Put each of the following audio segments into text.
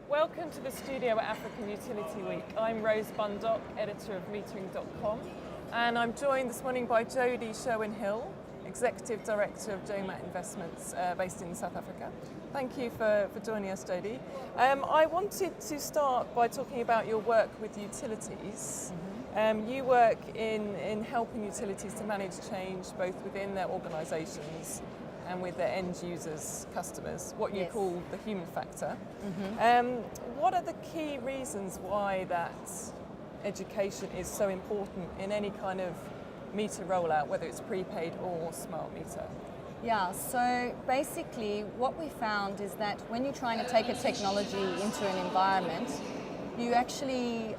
Welcome to the studio at African Utility Week. I'm Rose Bundock, editor of metering.com, and I'm joined this morning by Jodie Sherwin-Hill, Executive Director of Jomat Investments based in South Africa. Thank you for joining us, Jodie. I wanted to start by talking about your work with utilities. You work in helping utilities to manage change both within their organisations and with their end users, customers, what you call the human factor. What are the key reasons why that education is so important in any kind of meter rollout, whether it's prepaid or smart meter? Yeah, so basically what we found is that when you're trying to take a technology into an environment, you actually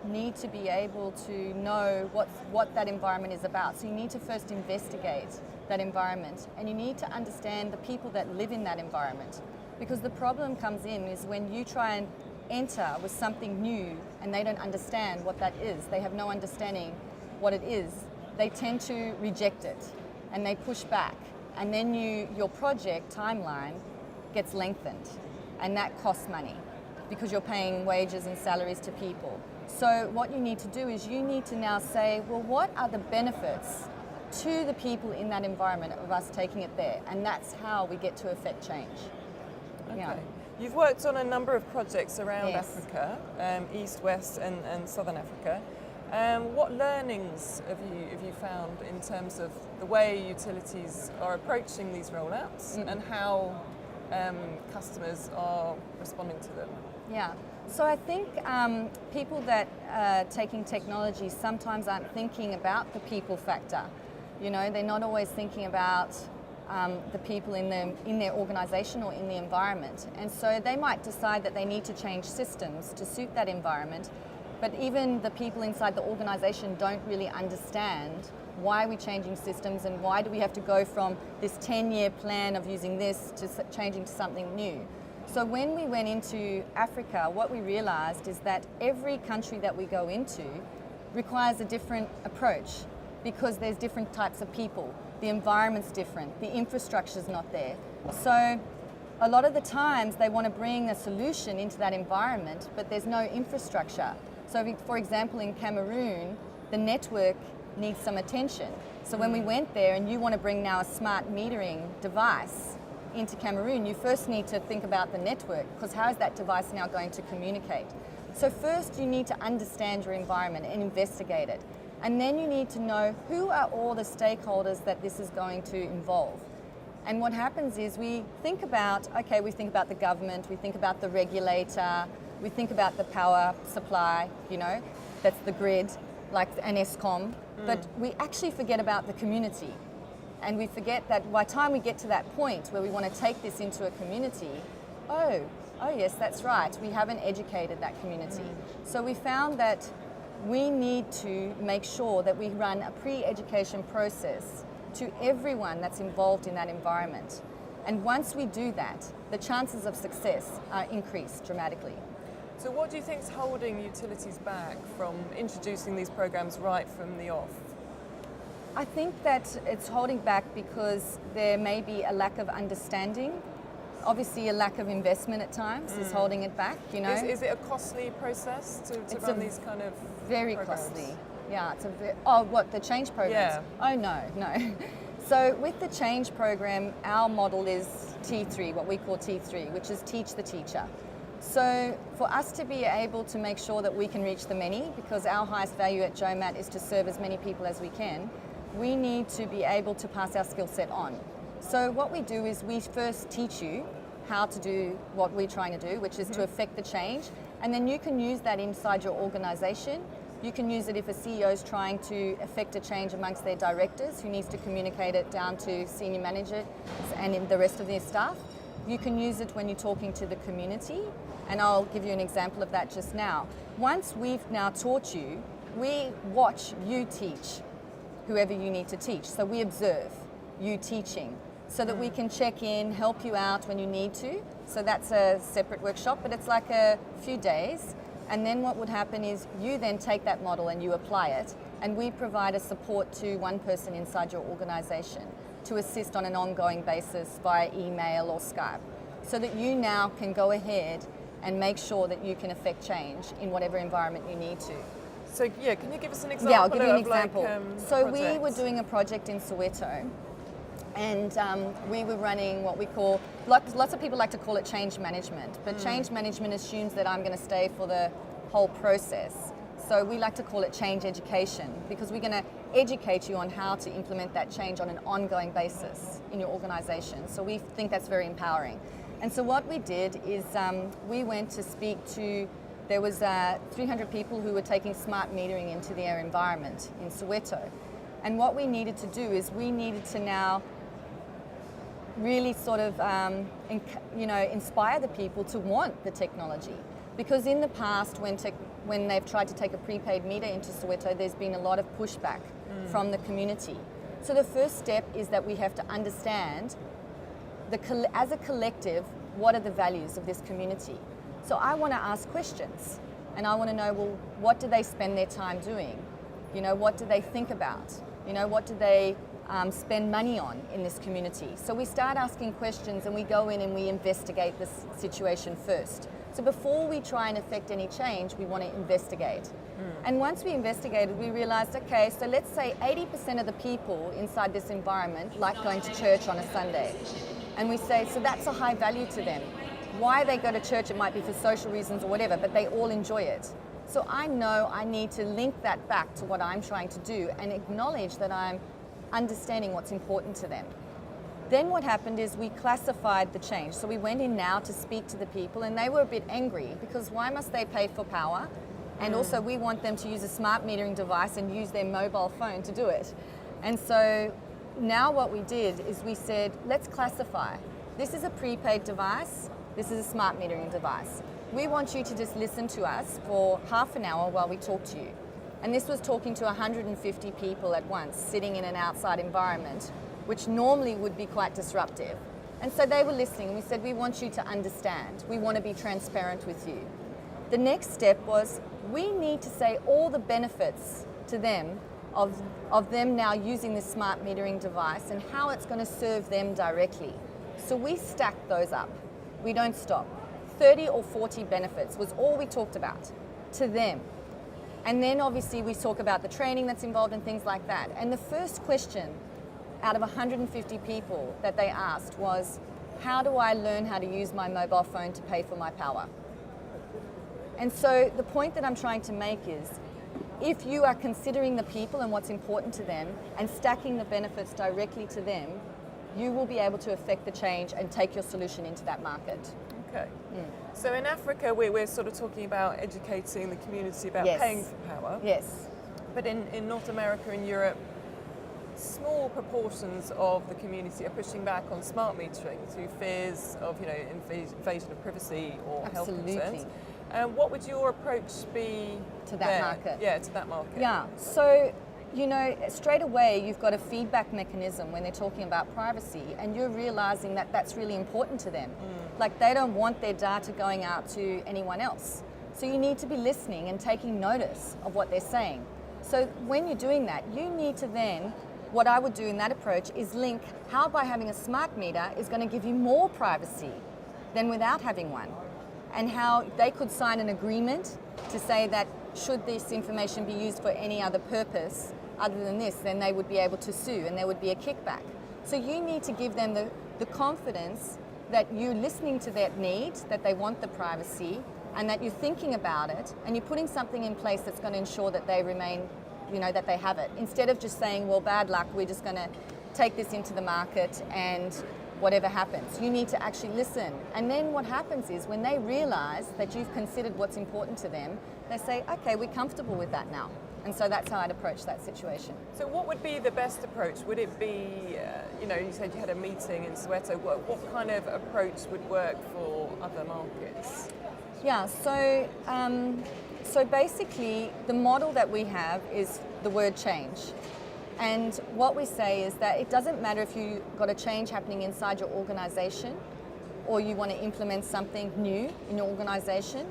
need to be able to know what that environment is about. So you need to first investigate that environment, and you need to understand the people that live in that environment. Because the problem comes in is when you try and enter with something new and they don't understand what that is, they have no understanding what it is, they tend to reject it and they push back. And then your project timeline gets lengthened, and that costs money because you're paying wages and salaries to people. So what you need to do is you need to now say, well, what are the benefits to the people in that environment of us taking it there? And that's how we get to affect change. Okay. Yeah. You've worked on a number of projects around Africa, East, West and Southern Africa. What learnings have you found in terms of the way utilities are approaching these rollouts and how customers are responding to them? Yeah, so I think people that are taking technology sometimes aren't thinking about the people factor. You know, they're not always thinking about the people in their organisation or in the environment. And so they might decide that they need to change systems to suit that environment, but even the people inside the organisation don't really understand why we're changing systems and why do we have to go from this 10-year plan of using this to changing to something new. So when we went into Africa, what we realised is that every country that we go into requires a different approach because there's different types of people. The environment's different, the infrastructure's not there. So a lot of the times they want to bring a solution into that environment, but there's no infrastructure. So for example, in Cameroon, the network needs some attention. So when we went there and you want to bring now a smart metering device into Cameroon, you first need to think about the network, because how is that device now going to communicate? So first you need to understand your environment and investigate it. And then you need to know who are all the stakeholders that this is going to involve. And what happens is we think about the government, we think about the regulator, we think about the power supply, that's the grid, like an ESCOM, but we actually forget about the community. And we forget that by the time we get to that point where we want to take this into a community, oh yes, that's right, we haven't educated that community. So we found that we need to make sure that we run a pre-education process to everyone that's involved in that environment. And once we do that, the chances of success are increased dramatically. So what do you think is holding utilities back from introducing these programs right from the off? I think that it's holding back because there may be a lack of understanding. Obviously, a lack of investment at times is holding it back. Is it a costly process to run these kind of very programs? Costly? Yeah, it's the change programs? Yeah. Oh no. So with the change program, our model is T3, what we call T3, which is teach the teacher. So for us to be able to make sure that we can reach the many, because our highest value at Jomat is to serve as many people as we can, we need to be able to pass our skill set on. So what we do is we first teach you how to do what we're trying to do, which is to affect the change, and then you can use that inside your organisation. You can use it if a CEO is trying to affect a change amongst their directors, who needs to communicate it down to senior managers and in the rest of their staff. You can use it when you're talking to the community, and I'll give you an example of that just now. Once we've now taught you, we watch you teach whoever you need to teach. So we observe you teaching so that we can check in, help you out when you need to. So that's a separate workshop, but it's like a few days. And then what would happen is you then take that model and you apply it, and we provide a support to one person inside your organization to assist on an ongoing basis via email or Skype, so that you now can go ahead and make sure that you can affect change in whatever environment you need to. So yeah, can you give us an example? Yeah, I'll give you an of example. So we project? were doing a project in Soweto, and we were running what we call, lots of people like to call it change management, but change management assumes that I'm going to stay for the whole process. So we like to call it change education, because we're going to educate you on how to implement that change on an ongoing basis in your organization. So we think that's very empowering. And so what we did is we went to speak to, there was 300 people who were taking smart metering into their environment in Soweto. And what we needed to do is we needed to now really sort of inspire the people to want the technology. Because in the past, when they've tried to take a prepaid meter into Soweto, there's been a lot of pushback from the community. So the first step is that we have to understand, as a collective, what are the values of this community? So I want to ask questions, and I want to know, well, what do they spend their time doing? You know, what do they think about? You know, what do they spend money on in this community? So we start asking questions, and we go in and we investigate this situation first. So before we try and affect any change, we want to investigate. And once we investigated, we realized, okay, so let's say 80% of the people inside this environment like going to church on a Sunday. And we say, so that's a high value to them. Why they go to church, it might be for social reasons or whatever, but they all enjoy it. So I know I need to link that back to what I'm trying to do and acknowledge that I'm understanding what's important to them. Then what happened is we classified the change. So we went in now to speak to the people, and they were a bit angry because why must they pay for power? And also we want them to use a smart metering device and use their mobile phone to do it. And so now what we did is we said, let's classify. This is a prepaid device. This is a smart metering device. We want you to just listen to us for half an hour while we talk to you. And this was talking to 150 people at once, sitting in an outside environment, which normally would be quite disruptive. And so they were listening, and we said, we want you to understand. We want to be transparent with you. The next step was, we need to say all the benefits to them of them now using this smart metering device and how it's going to serve them directly. So we stacked those up. We don't stop. 30 or 40 benefits was all we talked about to them. And then obviously we talk about the training that's involved and things like that. And the first question out of 150 people that they asked was, how do I learn how to use my mobile phone to pay for my power? And so the point that I'm trying to make is, if you are considering the people and what's important to them and stacking the benefits directly to them, you will be able to affect the change and take your solution into that market. Okay. So in Africa, we're sort of talking about educating the community about paying for power. Yes. But in North America and Europe, small proportions of the community are pushing back on smart metering through fears of, invasion of privacy or health concerns. What would your approach be to that market? Yeah, to that market. Yeah. So, straight away you've got a feedback mechanism when they're talking about privacy, and you're realizing that that's really important to them. Like, they don't want their data going out to anyone else. So you need to be listening and taking notice of what they're saying. So when you're doing that, you need to then, what I would do in that approach is link how by having a smart meter is going to give you more privacy than without having one. And how they could sign an agreement to say that should this information be used for any other purpose other than this, then they would be able to sue and there would be a kickback. So you need to give them the confidence that you're listening to that need, that they want the privacy, and that you're thinking about it, and you're putting something in place that's going to ensure that they remain, that they have it. Instead of just saying, well, bad luck, we're just going to take this into the market and whatever happens. You need to actually listen. And then what happens is when they realize that you've considered what's important to them, they say, okay, we're comfortable with that now. And so that's how I'd approach that situation. So what would be the best approach? Would it be, you said you had a meeting in Soweto. What kind of approach would work for other markets? Yeah, so basically the model that we have is the word change. And what we say is that it doesn't matter if you've got a change happening inside your organization or you want to implement something new in your organization.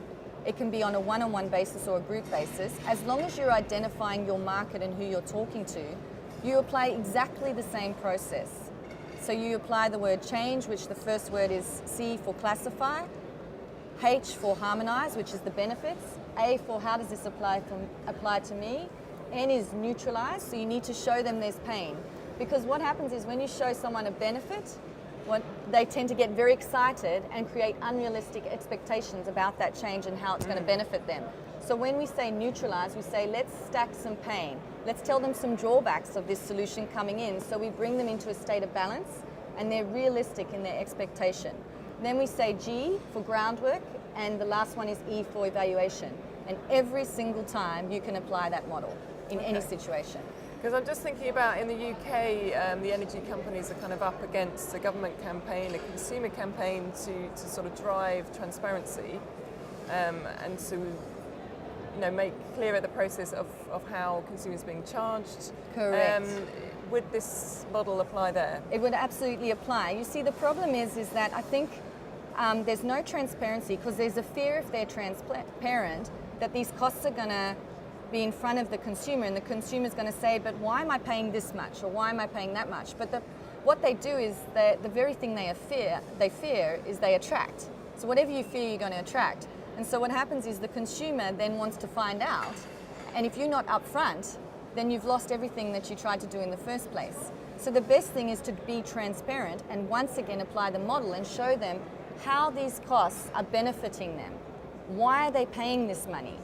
It can be on a one-on-one basis or a group basis. As long as you're identifying your market and who you're talking to, you apply exactly the same process. So you apply the word change, which the first word is C for classify. H for harmonize, which is the benefits. A for how does this apply to me. N is neutralize, so you need to show them there's pain. Because what happens is when you show someone a benefit, they tend to get very excited and create unrealistic expectations about that change and how it's going to benefit them. So when we say neutralize, we say let's stack some pain. Let's tell them some drawbacks of this solution coming in, so we bring them into a state of balance and they're realistic in their expectation. Then we say G for groundwork, and the last one is E for evaluation. And every single time you can apply that model in any situation. Because I'm just thinking about in the UK, the energy companies are kind of up against a government campaign, a consumer campaign to sort of drive transparency and to make clearer the process of how consumers are being charged. Correct. Would this model apply there? It would absolutely apply. You see, the problem is that I think there's no transparency because there's a fear if they're transparent that these costs are going to be in front of the consumer, and the consumer is going to say, but why am I paying this much, or why am I paying that much? But what they do is the very thing they fear is they attract. So whatever you fear, you're going to attract. And so what happens is the consumer then wants to find out, and if you're not upfront, then you've lost everything that you tried to do in the first place. So the best thing is to be transparent and once again apply the model and show them how these costs are benefiting them. Why are they paying this money?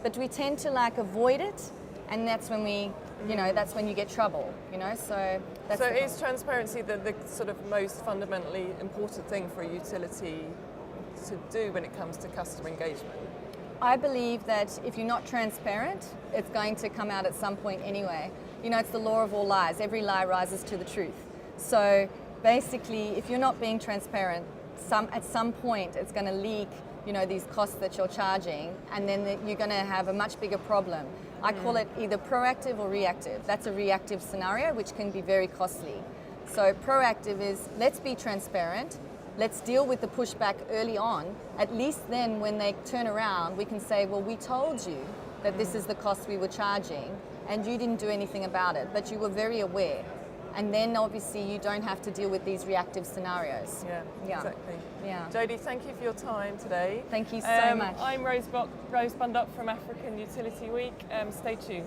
But we tend to avoid it, and that's when that's when you get trouble, so that's So is transparency the sort of most fundamentally important thing for a utility to do when it comes to customer engagement? I believe that if you're not transparent, it's going to come out at some point anyway. It's the law of all lies. Every lie rises to the truth. So basically, if you're not being transparent, at some point it's going to leak these costs that you're charging, and then you're going to have a much bigger problem. I call it either proactive or reactive. That's a reactive scenario, which can be very costly. So proactive is, let's be transparent, let's deal with the pushback early on. At least then when they turn around, we can say, well, we told you that this is the cost we were charging, and you didn't do anything about it, but you were very aware. And then obviously you don't have to deal with these reactive scenarios. Yeah, exactly. Yeah. Jodie, thank you for your time today. Thank you so much. I'm Rose Bundock from African Utility Week. Stay tuned.